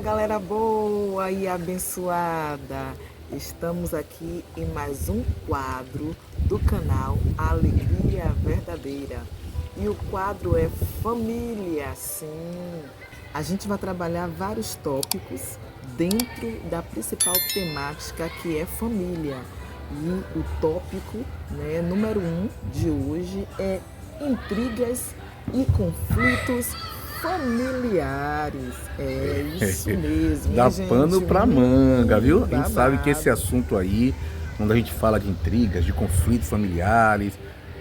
galera boa e abençoada! Estamos aqui em mais um quadro do canal Alegria Verdadeira. E o quadro é Família, sim! A gente vai trabalhar vários tópicos dentro da principal temática que é família. E o tópico, número 1 de hoje é intrigas e conflitos familiares. É isso mesmo, Dá gente. pano pra manga, viu? A gente sabe que esse Babado. assunto aí, quando a gente fala de intrigas, de conflitos familiares,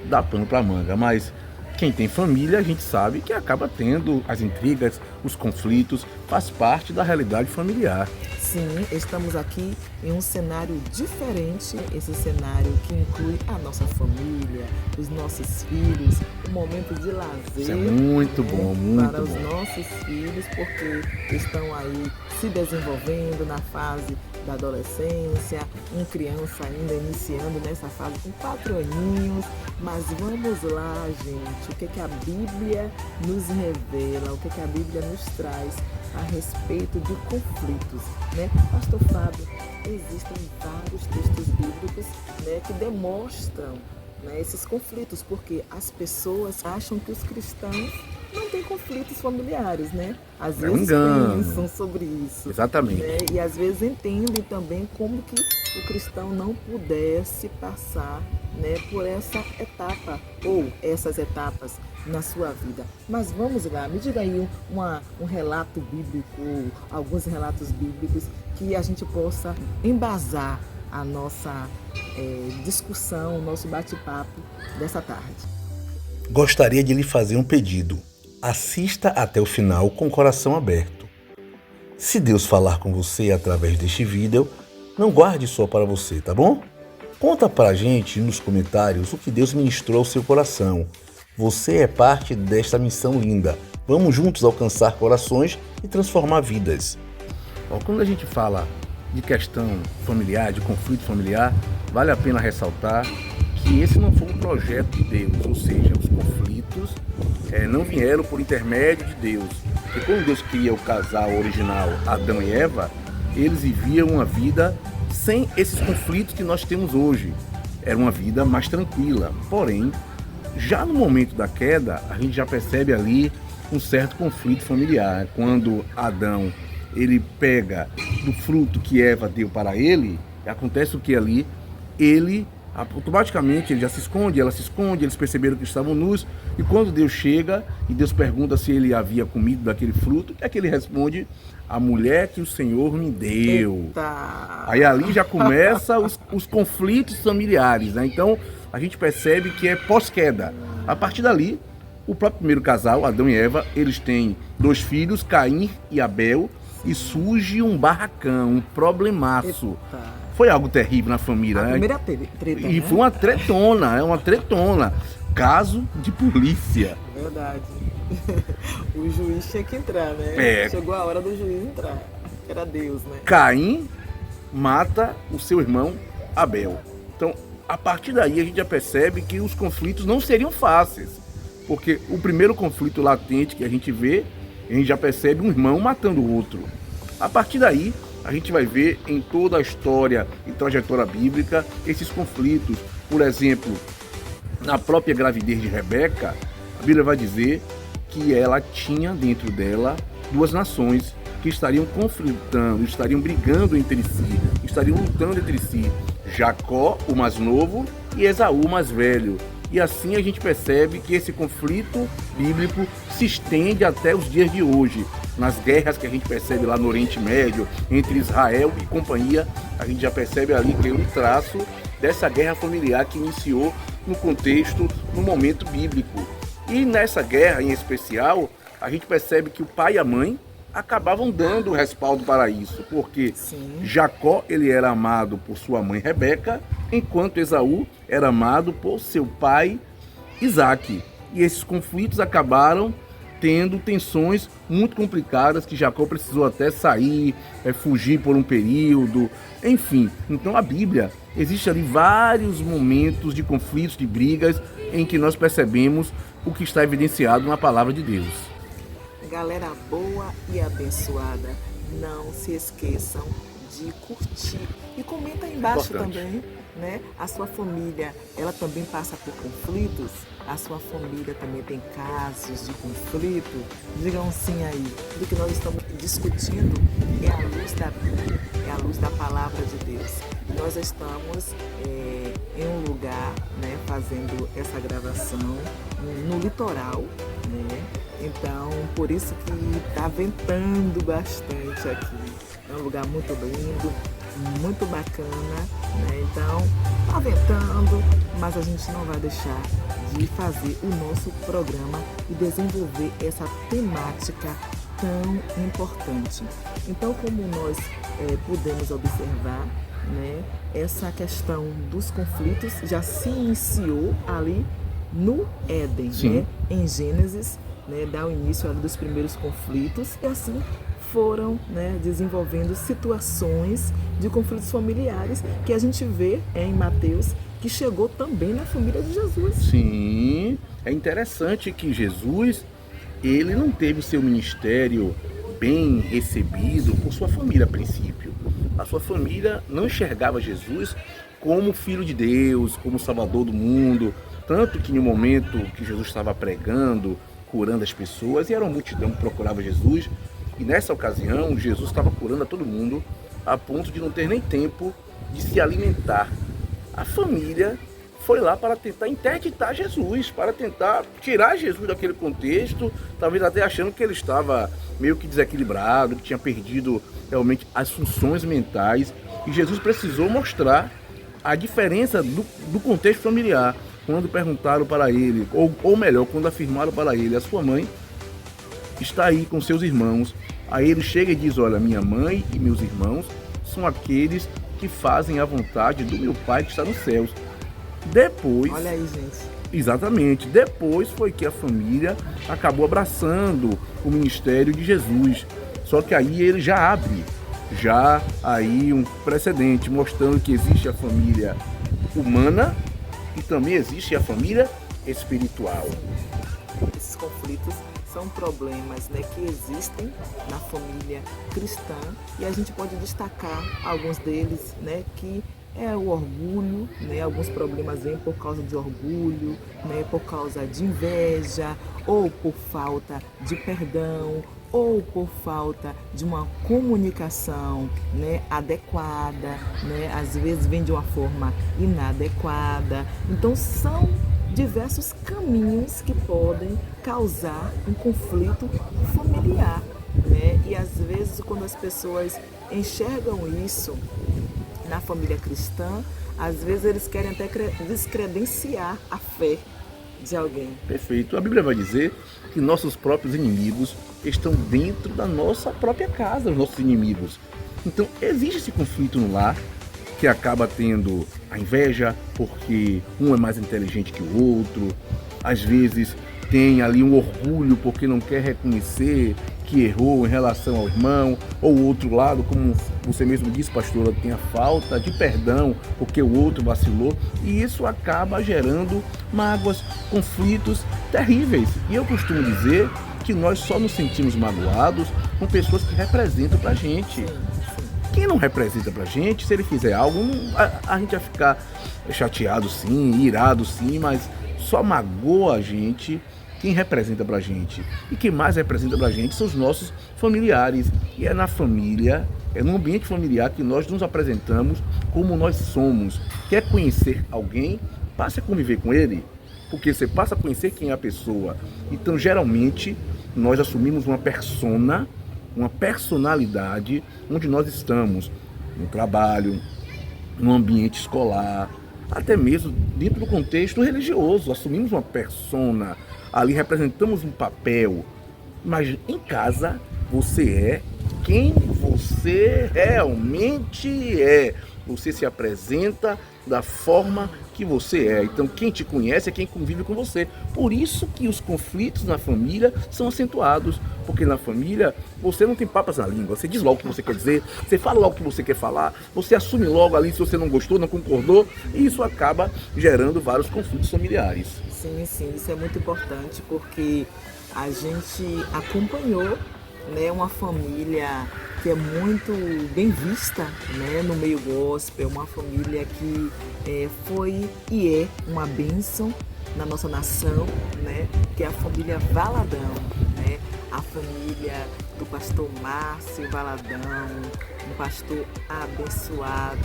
dá pano pra manga. Mas quem tem família, a gente sabe que acaba tendo as intrigas, os conflitos, faz parte da realidade familiar. Sim, estamos aqui em um cenário diferente, esse cenário que inclui a nossa família, os nossos filhos, um momento de Isso é lazer, muito bom, para muito os bom. nossos filhos, porque estão aí se desenvolvendo na fase da adolescência, uma criança ainda iniciando nessa fase com 4 aninhos, mas vamos lá, gente, o que que a Bíblia nos revela, o que que a Bíblia nos traz a respeito de conflitos, né? Pastor Fábio, existem vários textos bíblicos, que demonstram, esses conflitos, porque as pessoas acham que os cristãos não têm conflitos familiares, né? Às É um vezes engano. pensam sobre isso, Exatamente. E às vezes entendem também como que o cristão não pudesse passar, por essa etapa ou essas etapas na sua vida. Mas vamos lá, me diga aí um relato bíblico, alguns relatos bíblicos que a gente possa embasar a nossa discussão, o nosso bate-papo dessa tarde. Gostaria de lhe fazer um pedido. Assista até o final com o coração aberto. Se Deus falar com você através deste vídeo, não guarde só para você, tá bom? Conta pra gente nos comentários o que Deus ministrou ao seu coração. Você é parte desta missão linda. Vamos juntos alcançar corações e transformar vidas. Ó, quando a gente fala de questão familiar, de conflito familiar, vale a pena ressaltar que esse não foi um projeto de Deus, ou seja, os conflitos não vieram por intermédio de Deus. Porque quando Deus cria o casal original, Adão e Eva, eles viviam uma vida sem esses conflitos que nós temos hoje. Era uma vida mais tranquila. Porém, já no momento da queda, a gente já percebe ali um certo conflito familiar. Quando Adão ele pega do fruto que Eva deu para ele, acontece o que ali? Ele automaticamente ele já se esconde, ela se esconde, eles perceberam que estavam nus, e quando Deus chega e Deus pergunta se ele havia comido daquele fruto, o que é que ele responde? A mulher que o Senhor me deu. Eita! Aí ali já começa os conflitos familiares, né? Então a gente percebe que é pós-queda. A partir dali, o próprio primeiro casal, Adão e Eva, eles têm 2 filhos, Caim e Abel, e surge um barracão, um problemaço. Eita. Foi algo terrível na família, A né? primeira treta, E né? foi uma tretona, é uma tretona. Caso de polícia. Verdade. O juiz tinha que entrar, né? É. Chegou a hora do juiz entrar. Era Deus, né? Caim mata o seu irmão Abel. Então, a partir daí a gente já percebe que os conflitos não seriam fáceis. Porque o primeiro conflito latente que a gente vê, a gente já percebe um irmão matando o outro. A partir daí, a gente vai ver em toda a história e trajetória bíblica esses conflitos. Por exemplo, na própria gravidez de Rebeca, a Bíblia vai dizer que ela tinha dentro dela 2 nações que estariam conflitando, estariam brigando entre si, estariam lutando entre si. Jacó, o mais novo, e Esaú, o mais velho. E assim a gente percebe que esse conflito bíblico se estende até os dias de hoje. Nas guerras que a gente percebe lá no Oriente Médio, entre Israel e companhia, a gente já percebe ali que é um traço dessa guerra familiar que iniciou no contexto, no momento bíblico. E nessa guerra em especial, a gente percebe que o pai e a mãe acabavam dando o respaldo para isso, porque Sim. Jacó ele era amado por sua mãe Rebeca, enquanto Esaú era amado por seu pai Isaque. E esses conflitos acabaram tendo tensões muito complicadas, que Jacó precisou até sair, fugir por um período, enfim. Então a Bíblia, existe ali vários momentos de conflitos, de brigas, em que nós percebemos o que está evidenciado na palavra de Deus. Galera boa e abençoada, não se esqueçam de curtir. E comenta aí embaixo Importante. também, né? A sua família, ela também passa por conflitos? A sua família também tem casos de conflito? Digam sim aí. Do que nós estamos discutindo é a luz da Bíblia, é a luz da palavra de Deus. Nós estamos em um lugar, né, fazendo essa gravação no litoral, né? Então, por isso que está ventando bastante aqui. É um lugar muito lindo, muito bacana, né? Então, está ventando, mas a gente não vai deixar de fazer o nosso programa e desenvolver essa temática tão importante. Então, como nós podemos observar, né, essa questão dos conflitos já se iniciou ali no Éden, né? Em Gênesis, né, dá o início ali dos primeiros conflitos e assim foram, né, desenvolvendo situações de conflitos familiares que a gente vê em Mateus, que chegou também na família de Jesus. Sim, é interessante que Jesus, ele não teve o seu ministério bem recebido por sua família a princípio. A sua família não enxergava Jesus como filho de Deus, como salvador do mundo, tanto que no momento que Jesus estava pregando, curando as pessoas, e era uma multidão que procurava Jesus, e nessa ocasião Jesus estava curando a todo mundo, a ponto de não ter nem tempo de se alimentar. A família foi lá para tentar interditar Jesus, para tentar tirar Jesus daquele contexto, talvez até achando que ele estava meio que desequilibrado, que tinha perdido realmente as funções mentais, e Jesus precisou mostrar a diferença do contexto familiar. Quando perguntaram para ele, ou melhor, quando afirmaram para ele, a sua mãe está aí com seus irmãos, aí ele chega e diz, olha, minha mãe e meus irmãos são aqueles que fazem a vontade do meu Pai que está nos céus. Depois, olha aí, gente. Exatamente, depois foi que a família acabou abraçando o ministério de Jesus. Só que aí ele já abre, já aí um precedente, mostrando que existe a família humana e também existe a família espiritual. Esses conflitos são problemas, né, que existem na família cristã e a gente pode destacar alguns deles, né, que é o orgulho, né, alguns problemas vêm por causa de orgulho, né, por causa de inveja, ou por falta de perdão, ou por falta de uma comunicação, né, adequada, né, às vezes vem de uma forma inadequada. Então são diversos caminhos que podem causar um conflito familiar, né? E às vezes quando as pessoas enxergam isso na família cristã, às vezes eles querem até descredenciar a fé de alguém. Perfeito. A Bíblia vai dizer que nossos próprios inimigos estão dentro da nossa própria casa, os nossos inimigos. Então existe esse conflito no lar, que acaba tendo a inveja, porque um é mais inteligente que o outro, às vezes tem ali um orgulho porque não quer reconhecer que errou em relação ao irmão, ou o outro lado, como você mesmo disse, pastora, tem a falta de perdão porque o outro vacilou, e isso acaba gerando mágoas, conflitos terríveis. E eu costumo dizer que nós só nos sentimos magoados com pessoas que representam pra gente. Quem não representa pra gente, se ele fizer algo, a gente vai ficar chateado sim, irado sim, mas só magoa a gente quem representa pra gente. E quem mais representa pra gente são os nossos familiares. E é na família, é no ambiente familiar que nós nos apresentamos como nós somos. Quer conhecer alguém? Passe a conviver com ele, porque você passa a conhecer quem é a pessoa. Então, geralmente, nós assumimos uma persona, uma personalidade onde nós estamos, no trabalho, no ambiente escolar, até mesmo dentro do contexto religioso, assumimos uma persona, ali representamos um papel, mas em casa você é quem você realmente é, você se apresenta da forma que você é. Então quem te conhece é quem convive com você. Por isso que os conflitos na família são acentuados, porque na família você não tem papas na língua, você diz logo o que você quer dizer, você fala logo o que você quer falar, você assume logo ali se você não gostou, não concordou, e isso acaba gerando vários conflitos familiares. Sim, isso é muito importante, porque a gente acompanhou né, uma família que é muito bem vista, né, no meio gospel, uma família que foi e é uma bênção na nossa nação, né, que é a família Valadão, né, a família do pastor Márcio Valadão, um pastor abençoado,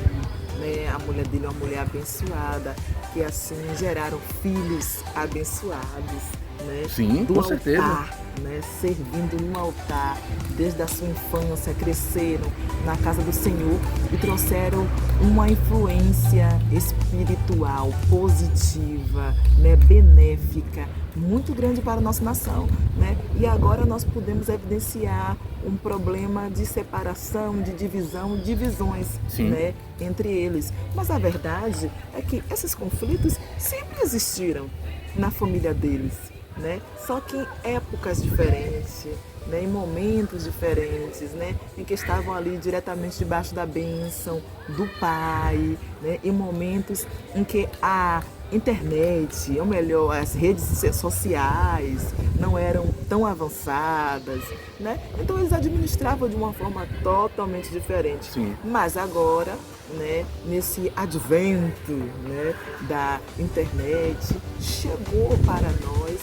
né, a mulher dele é uma mulher abençoada, que assim geraram filhos abençoados, né, Sim, do com altar, certeza. né, servindo no altar, desde a sua infância, cresceram na casa do Senhor e trouxeram uma influência espiritual positiva, né, benéfica, muito grande para a nossa nação, né? E agora nós podemos evidenciar um problema de separação, de divisão, divisões, Sim. né, entre eles. Mas a verdade é que esses conflitos sempre existiram na família deles, né? Só que em épocas diferentes, né? Em momentos diferentes, né? Em que estavam ali diretamente debaixo da bênção do pai, né? Em momentos em que a internet, ou melhor, as redes sociais não eram tão avançadas, né? Então eles administravam de uma forma totalmente diferente. Sim. Mas agora, né, nesse advento, né, da internet, chegou para nós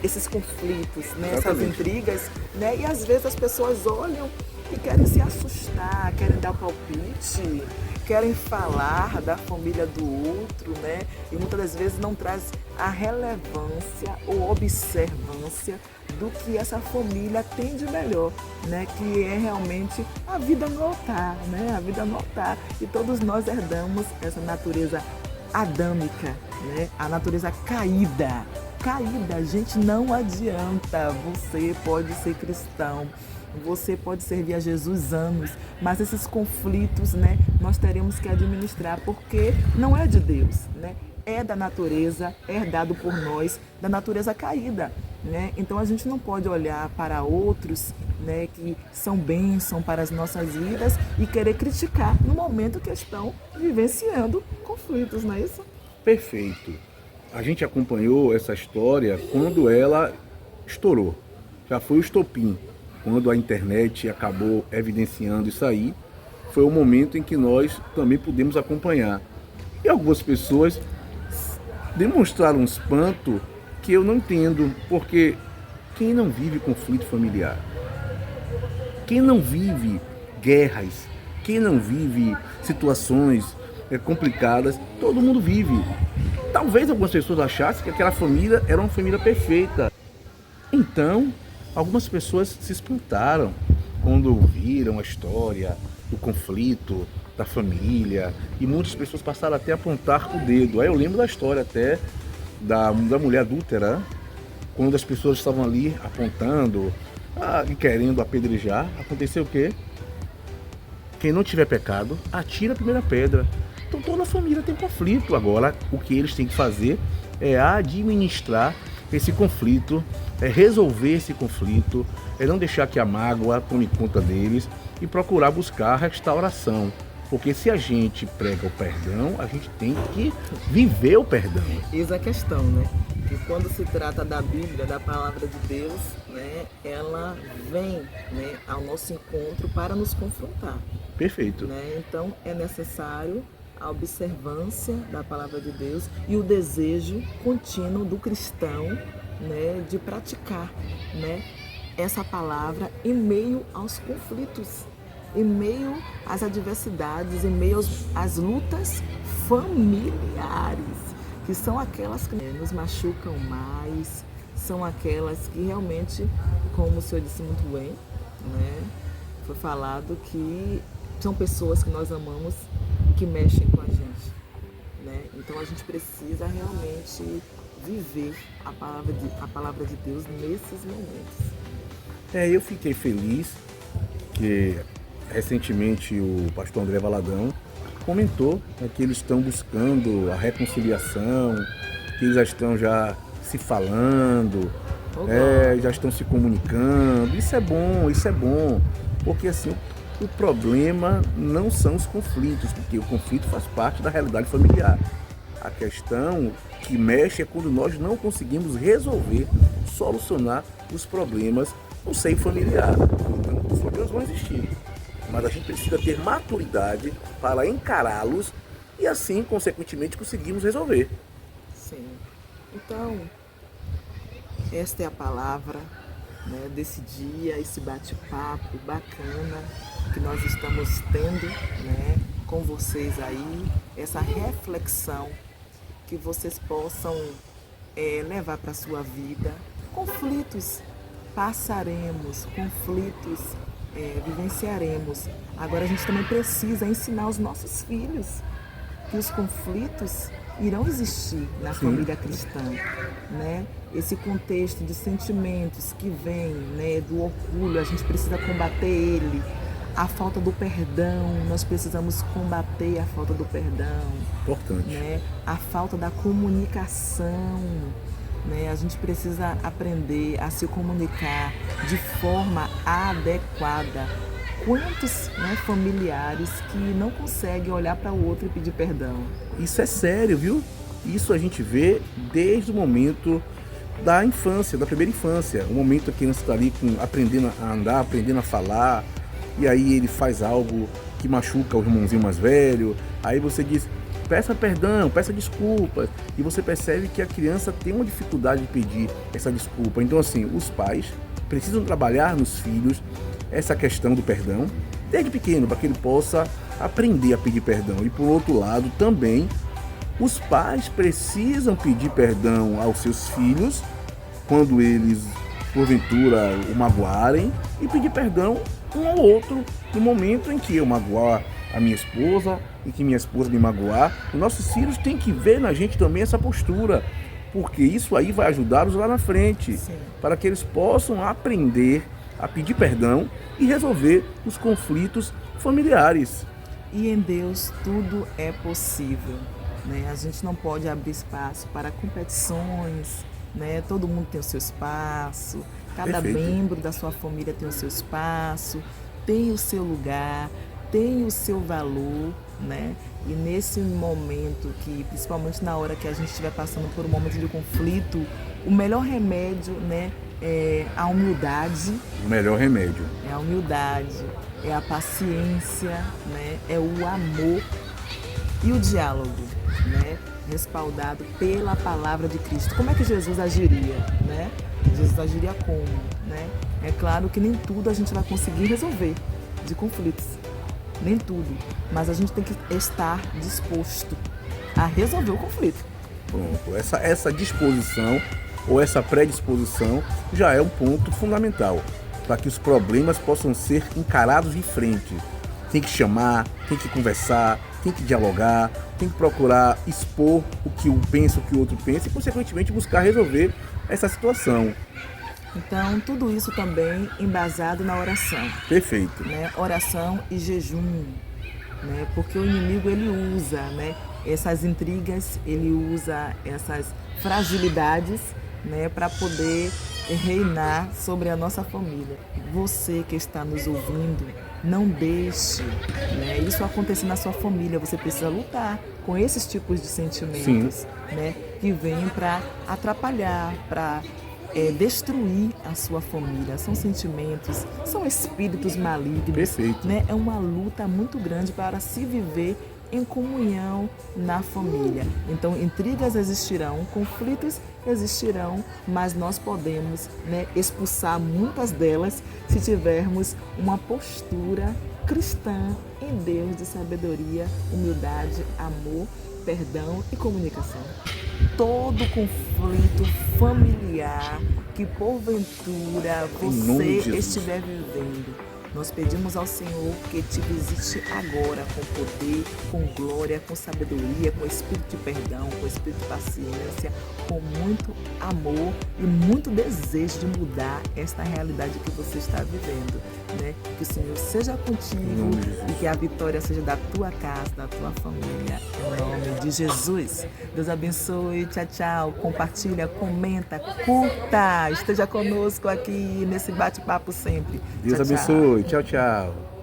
esses conflitos, né, essas Exatamente. intrigas, né, e às vezes as pessoas olham e querem se assustar, querem dar palpite, querem falar da família do outro, né, e muitas das vezes não traz a relevância ou observância do que essa família tem de melhor, né? Que é realmente a vida no altar, né? A vida no altar. E todos nós herdamos essa natureza adâmica, né? A natureza caída. Caída, gente, não adianta. Você pode ser cristão, você pode servir a Jesus anos, mas esses conflitos, né? Nós teremos que administrar, porque não é de Deus, né? É da natureza, é herdado por nós, da natureza caída, né? Então a gente não pode olhar para outros, né, que são bênção para as nossas vidas e querer criticar no momento que estão vivenciando conflitos, não é isso? Perfeito. A gente acompanhou essa história quando ela estourou. Já foi o estopim. Quando a internet acabou evidenciando isso aí, foi o momento em que nós também pudemos acompanhar. E algumas pessoas demonstraram um espanto que eu não entendo, porque quem não vive conflito familiar, quem não vive guerras, quem não vive situações complicadas, todo mundo vive. Talvez algumas pessoas achassem que aquela família era uma família perfeita. Então, algumas pessoas se espantaram quando viram a história do conflito da família, e muitas pessoas passaram até a apontar o dedo. Aí eu lembro da história até da mulher adúltera, quando as pessoas estavam ali apontando e querendo apedrejar. Aconteceu o quê? Quem não tiver pecado, atira a primeira pedra. Então toda a família tem conflito. Agora, o que eles têm que fazer é administrar esse conflito, é resolver esse conflito, é não deixar que a mágoa tome conta deles e procurar buscar a restauração. Porque se a gente prega o perdão, a gente tem que viver o perdão. Eis a questão, né? Que quando se trata da Bíblia, da palavra de Deus, né, ela vem, né, ao nosso encontro para nos confrontar. Perfeito. Né? Então é necessário a observância da palavra de Deus e o desejo contínuo do cristão, né, de praticar, né, essa palavra em meio aos conflitos, em meio às adversidades, em meio às lutas familiares, que são aquelas que nos machucam mais, são aquelas que realmente, como o senhor disse muito bem, né, foi falado que são pessoas que nós amamos e que mexem com a gente, né? Então a gente precisa realmente viver a palavra de Deus nesses momentos. Eu fiquei feliz que recentemente o pastor André Valadão comentou, né, que eles estão buscando a reconciliação, que eles já estão se falando, já estão se comunicando. Isso é bom, porque assim, o problema não são os conflitos, porque o conflito faz parte da realidade familiar. A questão que mexe é quando nós não conseguimos resolver, solucionar os problemas no seio familiar. Então, os problemas vão existir. Mas a gente precisa ter maturidade para encará-los e assim, consequentemente, conseguirmos resolver. Sim. Então, esta é a palavra, né, desse dia, esse bate-papo bacana que nós estamos tendo, né, com vocês aí, essa reflexão que vocês possam levar para a sua vida. Conflitos passaremos, conflitos vivenciaremos. Agora a gente também precisa ensinar os nossos filhos que os conflitos irão existir na família cristã, né? Esse contexto de sentimentos que vem, né, do orgulho, a gente precisa combater ele. A falta do perdão, nós precisamos combater a falta do perdão. Importante. Né? A falta da comunicação, né? A gente precisa aprender a se comunicar de forma adequada. Quantos, né, familiares que não conseguem olhar para o outro e pedir perdão? Isso é sério, viu? Isso a gente vê desde o momento da infância, da primeira infância. O momento que a criança está ali aprendendo a andar, aprendendo a falar, e aí ele faz algo que machuca o irmãozinho mais velho. Aí você diz, peça perdão, peça desculpas. E você percebe que a criança tem uma dificuldade de pedir essa desculpa. Então, assim, os pais precisam trabalhar nos filhos essa questão do perdão desde pequeno, para que ele possa aprender a pedir perdão. E por outro lado, também, os pais precisam pedir perdão aos seus filhos quando eles, porventura, o magoarem, e pedir perdão um ao outro no momento em que eu magoar a minha esposa e que minha esposa me magoar. Os nossos filhos têm que ver na gente também essa postura, porque isso aí vai ajudá-los lá na frente. Sim. Para que eles possam aprender a pedir perdão e resolver os conflitos familiares. E em Deus tudo é possível, né? A gente não pode abrir espaço para competições, né? Todo mundo tem o seu espaço, cada Perfeito. membro da sua família tem o seu espaço, tem o seu lugar, tem o seu valor, né? E nesse momento que, principalmente na hora que a gente estiver passando por um momento de conflito, o melhor remédio, né, é a humildade. O melhor remédio. É a humildade, é a paciência, né, é o amor e o diálogo, né, respaldado pela palavra de Cristo. Como é que Jesus agiria, né? Jesus agiria como, né? É claro que nem tudo a gente vai conseguir resolver de conflitos, nem tudo, mas a gente tem que estar disposto a resolver o conflito. Pronto, essa disposição ou essa predisposição já é um ponto fundamental para que os problemas possam ser encarados de frente. Tem que chamar, tem que conversar, tem que dialogar, tem que procurar expor o que um pensa, o que o outro pensa e, consequentemente, buscar resolver essa situação. Então, tudo isso também embasado na oração. Perfeito. Né? Oração e jejum, né? Porque o inimigo ele usa, né, essas intrigas, ele usa essas fragilidades, né, para poder reinar sobre a nossa família. Você que está nos ouvindo, não deixe, né, isso acontecer na sua família. Você precisa lutar com esses tipos de sentimentos, né, que vêm para atrapalhar, para destruir a sua família. São sentimentos, são espíritos malignos. Perfeito. Né? É uma luta muito grande para se viver em comunhão na família. Então, intrigas existirão, conflitos existirão, mas nós podemos, né, expulsar muitas delas se tivermos uma postura cristã em Deus de sabedoria, humildade, amor, perdão e comunicação. Todo conflito familiar que porventura você estiver vivendo, nós pedimos ao Senhor que te visite agora com poder, com glória, com sabedoria, com espírito de perdão, com espírito de paciência, com muito amor e muito desejo de mudar esta realidade que você está vivendo, né? Que o Senhor seja contigo e que a vitória seja da tua casa, da tua família, em nome de Jesus. Deus abençoe, tchau, tchau. Compartilha, comenta, curta, esteja conosco aqui nesse bate-papo sempre. Deus tchau, abençoe. Tchau, tchau.